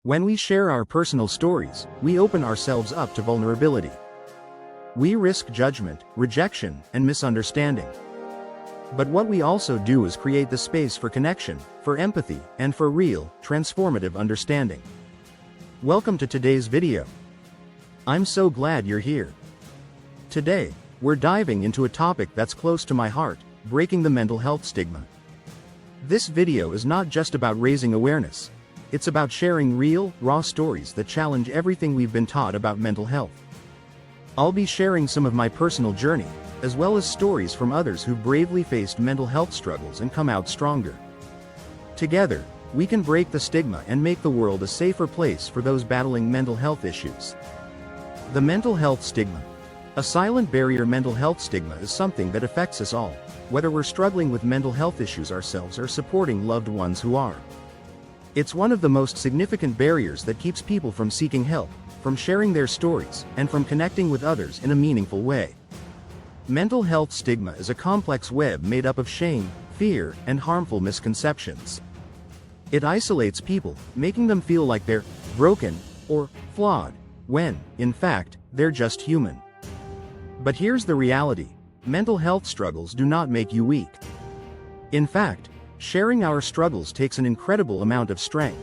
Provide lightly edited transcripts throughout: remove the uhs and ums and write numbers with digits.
When we share our personal stories, we open ourselves up to vulnerability. We risk judgment, rejection, and misunderstanding. But what we also do is create the space for connection, for empathy, and for real, transformative understanding. Welcome to today's video. I'm so glad you're here. Today, we're diving into a topic that's close to my heart: breaking the mental health stigma. This video is not just about raising awareness. It's about sharing real, raw stories that challenge everything we've been taught about mental health. I'll be sharing some of my personal journey, as well as stories from others who bravely faced mental health struggles and come out stronger. Together, we can break the stigma and make the world a safer place for those battling mental health issues. The mental health stigma. A silent barrier. Mental health stigma is something that affects us all, whether we're struggling with mental health issues ourselves or supporting loved ones who are. It's one of the most significant barriers that keeps people from seeking help, from sharing their stories, and from connecting with others in a meaningful way. Mental health stigma is a complex web made up of shame, fear, and harmful misconceptions. It isolates people, making them feel like they're broken or flawed, when, in fact, they're just human. But here's the reality: mental health struggles do not make you weak. In fact, sharing our struggles takes an incredible amount of strength.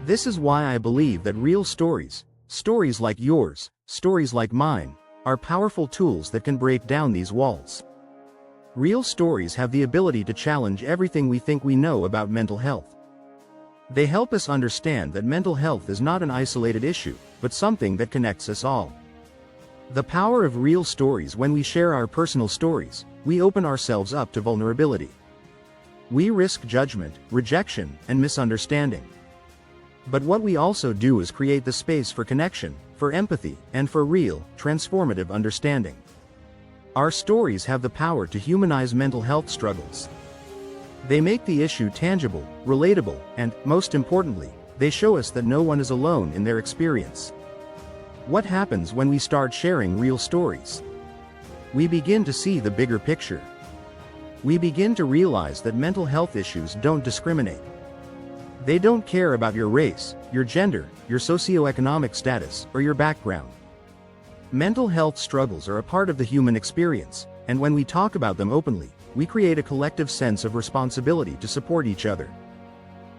This is why I believe that real stories, stories like yours, stories like mine, are powerful tools that can break down these walls. Real stories have the ability to challenge everything we think we know about mental health. They help us understand that mental health is not an isolated issue, but something that connects us all. The power of real stories. When we share our personal stories, we open ourselves up to vulnerability. We risk judgment, rejection, and misunderstanding. But what we also do is create the space for connection, for empathy, and for real, transformative understanding. Our stories have the power to humanize mental health struggles. They make the issue tangible, relatable, and, most importantly, they show us that no one is alone in their experience. What happens when we start sharing real stories? We begin to see the bigger picture. We begin to realize that mental health issues don't discriminate. They don't care about your race, your gender, your socioeconomic status, or your background. Mental health struggles are a part of the human experience, and when we talk about them openly, we create a collective sense of responsibility to support each other.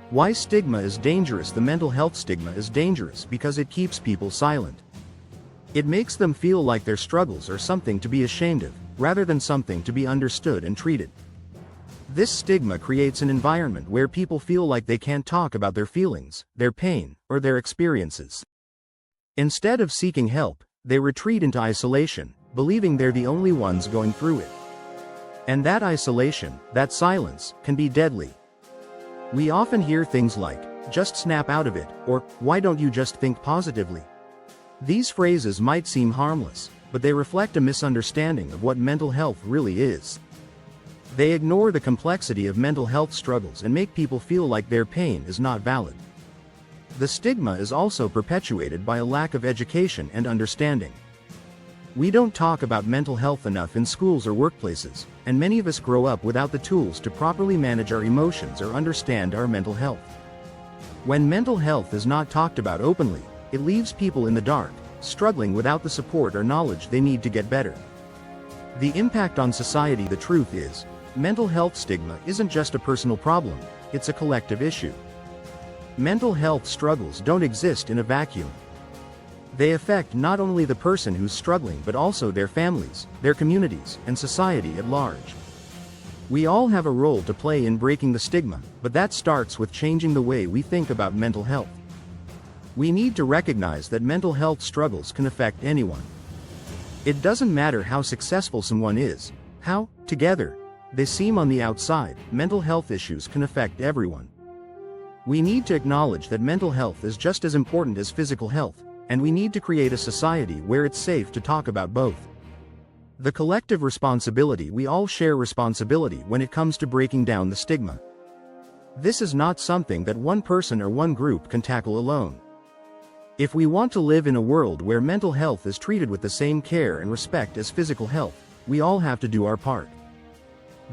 Why stigma is dangerous? The mental health stigma is dangerous because it keeps people silent. It makes them feel like their struggles are something to be ashamed of, rather than something to be understood and treated. This stigma creates an environment where people feel like they can't talk about their feelings, their pain, or their experiences. Instead of seeking help, they retreat into isolation, believing they're the only ones going through it. And that isolation, that silence, can be deadly. We often hear things like, "Just snap out of it," or "Why don't you just think positively?" These phrases might seem harmless, but they reflect a misunderstanding of what mental health really is. They ignore the complexity of mental health struggles and make people feel like their pain is not valid. The stigma is also perpetuated by a lack of education and understanding. We don't talk about mental health enough in schools or workplaces, and many of us grow up without the tools to properly manage our emotions or understand our mental health. When mental health is not talked about openly, it leaves people in the dark, struggling without the support or knowledge they need to get better. The impact on society. The truth is, mental health stigma isn't just a personal problem, it's a collective issue. Mental health struggles don't exist in a vacuum. They affect not only the person who's struggling but also their families, their communities, and society at large. We all have a role to play in breaking the stigma, but that starts with changing the way we think about mental health. We need to recognize that mental health struggles can affect anyone. It doesn't matter how successful someone is, how together they seem on the outside. Mental health issues can affect everyone. We need to acknowledge that mental health is just as important as physical health, and we need to create a society where it's safe to talk about both. The collective responsibility. We all share responsibility when it comes to breaking down the stigma. This is not something that one person or one group can tackle alone. If we want to live in a world where mental health is treated with the same care and respect as physical health, we all have to do our part.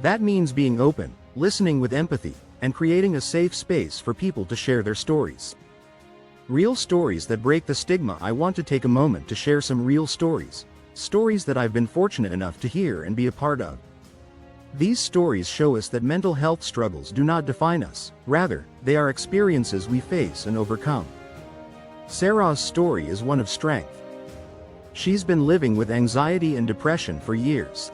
That means being open, listening with empathy, and creating a safe space for people to share their stories. Real stories that break the stigma. I want to take a moment to share some real stories. Stories that I've been fortunate enough to hear and be a part of. These stories show us that mental health struggles do not define us, rather, they are experiences we face and overcome. Sarah's story is one of strength. She's been living with anxiety and depression for years.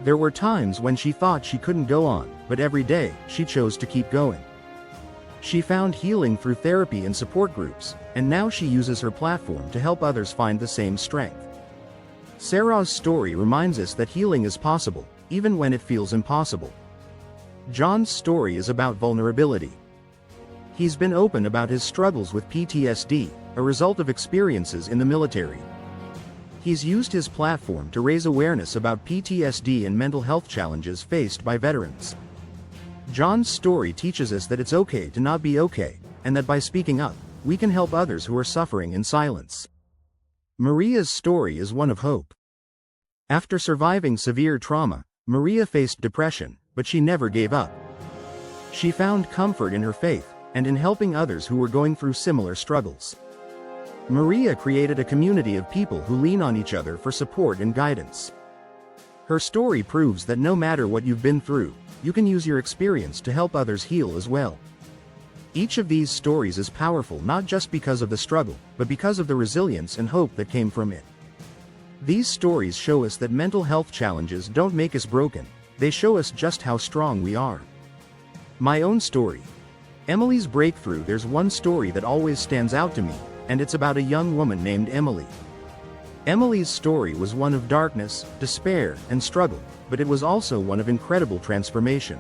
There were times when she thought she couldn't go on, but every day, she chose to keep going. She found healing through therapy and support groups, and now she uses her platform to help others find the same strength. Sarah's story reminds us that healing is possible, even when it feels impossible. John's story is about vulnerability. He's been open about his struggles with PTSD, a result of experiences in the military. He's used his platform to raise awareness about PTSD and mental health challenges faced by veterans. John's story teaches us that it's okay to not be okay, and that by speaking up, we can help others who are suffering in silence. Maria's story is one of hope. After surviving severe trauma, Maria faced depression, but she never gave up. She found comfort in her faith, and in helping others who were going through similar struggles. Maria created a community of people who lean on each other for support and guidance. Her story proves that no matter what you've been through, you can use your experience to help others heal as well. Each of these stories is powerful not just because of the struggle, but because of the resilience and hope that came from it. These stories show us that mental health challenges don't make us broken, they show us just how strong we are. My own story. Emily's breakthrough. There's one story that always stands out to me, and it's about a young woman named Emily. Emily's story was one of darkness, despair, and struggle, but it was also one of incredible transformation.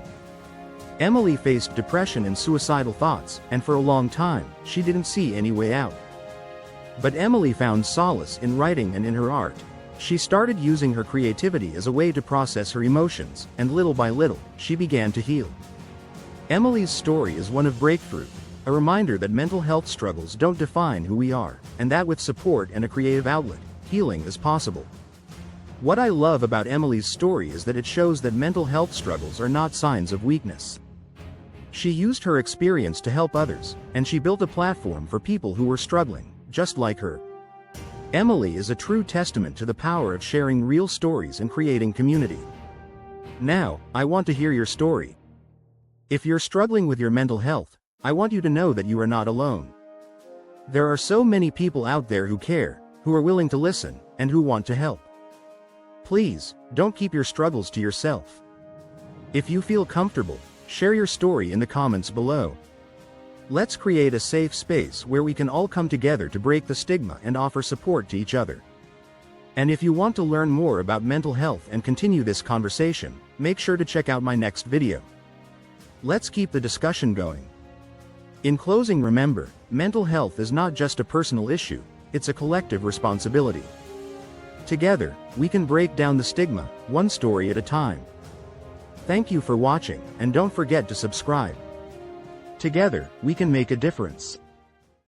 Emily faced depression and suicidal thoughts, and for a long time, she didn't see any way out. But Emily found solace in writing and in her art. She started using her creativity as a way to process her emotions, and little by little, she began to heal. Emily's story is one of breakthrough, a reminder that mental health struggles don't define who we are, and that with support and a creative outlet, healing is possible. What I love about Emily's story is that it shows that mental health struggles are not signs of weakness. She used her experience to help others, and she built a platform for people who were struggling, just like her. Emily is a true testament to the power of sharing real stories and creating community. Now, I want to hear your story. If you're struggling with your mental health, I want you to know that you are not alone. There are so many people out there who care, who are willing to listen, and who want to help. Please, don't keep your struggles to yourself. If you feel comfortable, share your story in the comments below. Let's create a safe space where we can all come together to break the stigma and offer support to each other. And if you want to learn more about mental health and continue this conversation, make sure to check out my next video. Let's keep the discussion going. In closing, remember, mental health is not just a personal issue, it's a collective responsibility. Together, we can break down the stigma, one story at a time. Thank you for watching, and don't forget to subscribe. Together, we can make a difference.